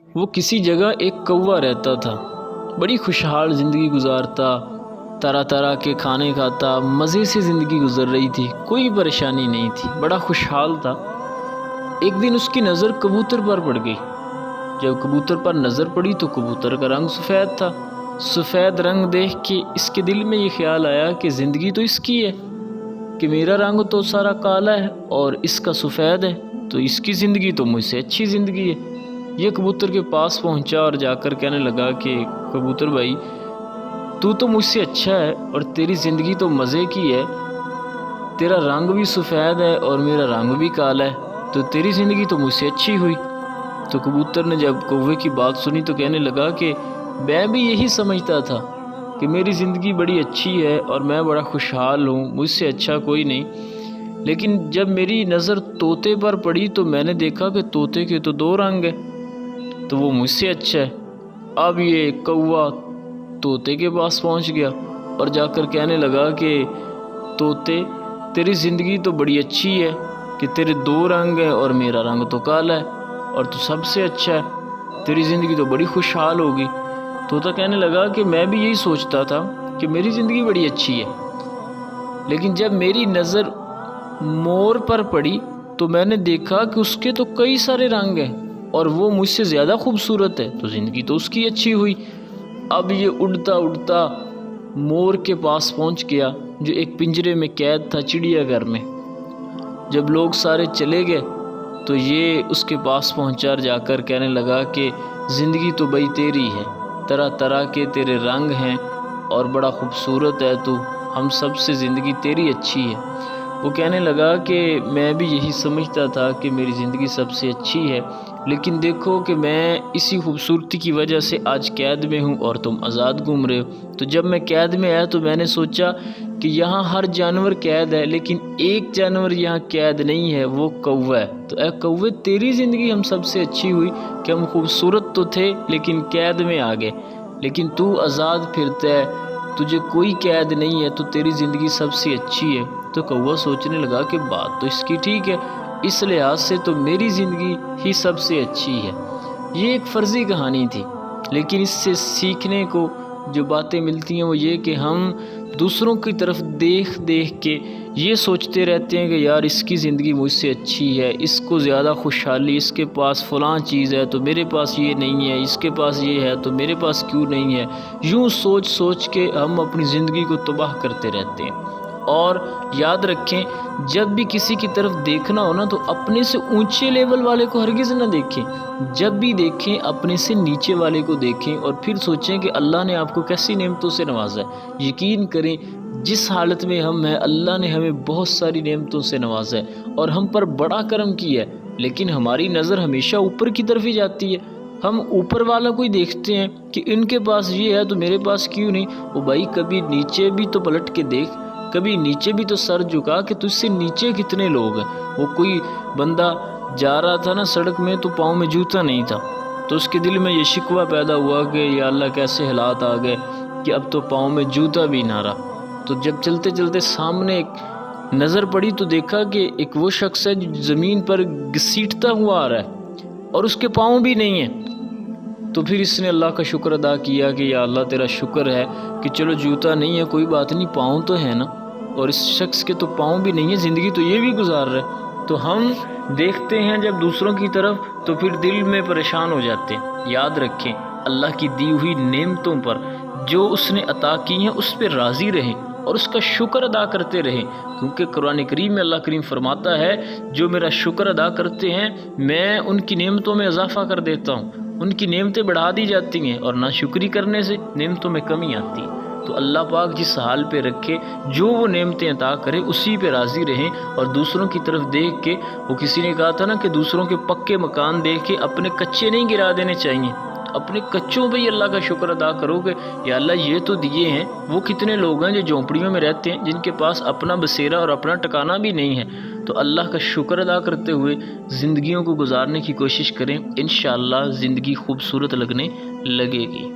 وہ کسی جگہ ایک کوا رہتا تھا، بڑی خوشحال زندگی گزارتا، طرح طرح کے کھانے کھاتا، مزے سے زندگی گزر رہی تھی، کوئی پریشانی نہیں تھی، بڑا خوشحال تھا۔ ایک دن اس کی نظر کبوتر پر پڑ گئی۔ جب کبوتر پر نظر پڑی تو کبوتر کا رنگ سفید تھا۔ سفید رنگ دیکھ کے اس کے دل میں یہ خیال آیا کہ زندگی تو اس کی ہے، کہ میرا رنگ تو سارا کالا ہے اور اس کا سفید ہے، تو اس کی زندگی تو مجھ سے اچھی زندگی ہے۔ یہ کبوتر کے پاس پہنچا اور جا کر کہنے لگا کہ کبوتر بھائی، تو مجھ سے اچھا ہے اور تیری زندگی تو مزے کی ہے، تیرا رنگ بھی سفید ہے اور میرا رنگ بھی کالا ہے، تو تیری زندگی تو مجھ سے اچھی ہوئی۔ تو کبوتر نے جب کوے کی بات سنی تو کہنے لگا کہ میں بھی یہی سمجھتا تھا کہ میری زندگی بڑی اچھی ہے اور میں بڑا خوشحال ہوں، مجھ سے اچھا کوئی نہیں، لیکن جب میری نظر طوطے پر پڑی تو میں نے دیکھا کہ طوطے کے تو دو رنگ ہیں، تو وہ مجھ سے اچھا ہے۔ اب یہ کوا طوطے کے پاس پہنچ گیا اور جا کر کہنے لگا کہ طوطے، تیری زندگی تو بڑی اچھی ہے کہ تیرے دو رنگ ہیں اور میرا رنگ تو کالا ہے اور تو سب سے اچھا ہے، تیری زندگی تو بڑی خوشحال ہوگی۔ طوطا کہنے لگا کہ میں بھی یہی سوچتا تھا کہ میری زندگی بڑی اچھی ہے، لیکن جب میری نظر مور پر پڑی تو میں نے دیکھا کہ اس کے تو کئی سارے رنگ ہیں اور وہ مجھ سے زیادہ خوبصورت ہے، تو زندگی تو اس کی اچھی ہوئی۔ اب یہ اڑتا اڑتا مور کے پاس پہنچ گیا جو ایک پنجرے میں قید تھا چڑیا گھر میں۔ جب لوگ سارے چلے گئے تو یہ اس کے پاس پہنچا اور جا کر کہنے لگا کہ زندگی تو بھائی تیری ہے، طرح طرح کے تیرے رنگ ہیں اور بڑا خوبصورت ہے تو، ہم سب سے زندگی تیری اچھی ہے۔ وہ کہنے لگا کہ میں بھی یہی سمجھتا تھا کہ میری زندگی سب سے اچھی ہے، لیکن دیکھو کہ میں اسی خوبصورتی کی وجہ سے آج قید میں ہوں اور تم آزاد گھوم رہے ہو۔ تو جب میں قید میں آیا تو میں نے سوچا کہ یہاں ہر جانور قید ہے لیکن ایک جانور یہاں قید نہیں ہے، وہ کوا ہے۔ تو اے کوے، تیری زندگی ہم سب سے اچھی ہوئی کہ ہم خوبصورت تو تھے لیکن قید میں آ گئے، لیکن تو آزاد پھرتا ہے، تجھے کوئی قید نہیں ہے، تو تیری زندگی سب سے اچھی ہے۔ تو کوا سوچنے لگا کہ بات تو اس کی ٹھیک ہے، اس لحاظ سے تو میری زندگی ہی سب سے اچھی ہے۔ یہ ایک فرضی کہانی تھی، لیکن اس سے سیکھنے کو جو باتیں ملتی ہیں وہ یہ کہ ہم دوسروں کی طرف دیکھ دیکھ کے یہ سوچتے رہتے ہیں کہ یار اس کی زندگی مجھ سے اچھی ہے، اس کو زیادہ خوشحالی، اس کے پاس فلاں چیز ہے تو میرے پاس یہ نہیں ہے، اس کے پاس یہ ہے تو میرے پاس کیوں نہیں ہے۔ یوں سوچ سوچ کے ہم اپنی زندگی کو تباہ کرتے رہتے ہیں۔ اور یاد رکھیں، جب بھی کسی کی طرف دیکھنا ہو نا تو اپنے سے اونچے لیول والے کو ہرگز نہ دیکھیں، جب بھی دیکھیں اپنے سے نیچے والے کو دیکھیں اور پھر سوچیں کہ اللہ نے آپ کو کیسی نعمتوں سے نوازا ہے۔ یقین کریں جس حالت میں ہم ہیں اللہ نے ہمیں بہت ساری نعمتوں سے نوازا ہے اور ہم پر بڑا کرم کیا ہے، لیکن ہماری نظر ہمیشہ اوپر کی طرف ہی جاتی ہے۔ ہم اوپر والا کوئی دیکھتے ہیں کہ ان کے پاس یہ ہے تو میرے پاس کیوں نہیں۔ وہ بھائی کبھی نیچے بھی تو پلٹ کے دیکھ، کبھی نیچے بھی تو سر جھکا کہ تجھ سے نیچے کتنے لوگ ہیں۔ وہ کوئی بندہ جا رہا تھا نا سڑک میں تو پاؤں میں جوتا نہیں تھا، تو اس کے دل میں یہ شکوہ پیدا ہوا کہ یا اللہ کیسے حالات آ گئے کہ اب تو پاؤں میں جوتا بھی نہ رہا۔ تو جب چلتے چلتے سامنے ایک نظر پڑی تو دیکھا کہ ایک وہ شخص ہے جو زمین پر گھسیٹتا ہوا آ رہا ہے اور اس کے پاؤں بھی نہیں ہیں۔ تو پھر اس نے اللہ کا شکر ادا کیا کہ یا اللہ تیرا شکر ہے کہ چلو جوتا نہیں ہے کوئی بات نہیں، پاؤں تو ہے نا، اور اس شخص کے تو پاؤں بھی نہیں ہے، زندگی تو یہ بھی گزار رہا ہے۔ تو ہم دیکھتے ہیں جب دوسروں کی طرف تو پھر دل میں پریشان ہو جاتے ہیں۔ یاد رکھیں اللہ کی دی ہوئی نعمتوں پر جو اس نے عطا کی ہیں اس پہ راضی رہیں اور اس کا شکر ادا کرتے رہیں، کیونکہ قرآن کریم میں اللہ کریم فرماتا ہے جو میرا شکر ادا کرتے ہیں میں ان کی نعمتوں میں اضافہ کر دیتا ہوں، ان کی نعمتیں بڑھا دی جاتی ہیں، اور ناشکری کرنے سے نعمتوں میں کمی آتی ہے۔ تو اللہ پاک جس حال پہ رکھے، جو وہ نعمتیں عطا کرے اسی پہ راضی رہیں، اور دوسروں کی طرف دیکھ کے، وہ کسی نے کہا تھا نا کہ دوسروں کے پکے مکان دیکھ کے اپنے کچے نہیں گرا دینے چاہیے، اپنے کچوں پہ ہی اللہ کا شکر ادا کرو کہ یا اللہ یہ تو دیے ہیں۔ وہ کتنے لوگ ہیں جو جھونپڑیوں میں رہتے ہیں جن کے پاس اپنا بسیرا اور اپنا ٹکانہ بھی نہیں ہے۔ تو اللہ کا شکر ادا کرتے ہوئے زندگیوں کو گزارنے کی کوشش کریں، انشاءاللہ زندگی خوبصورت لگنے لگے گی۔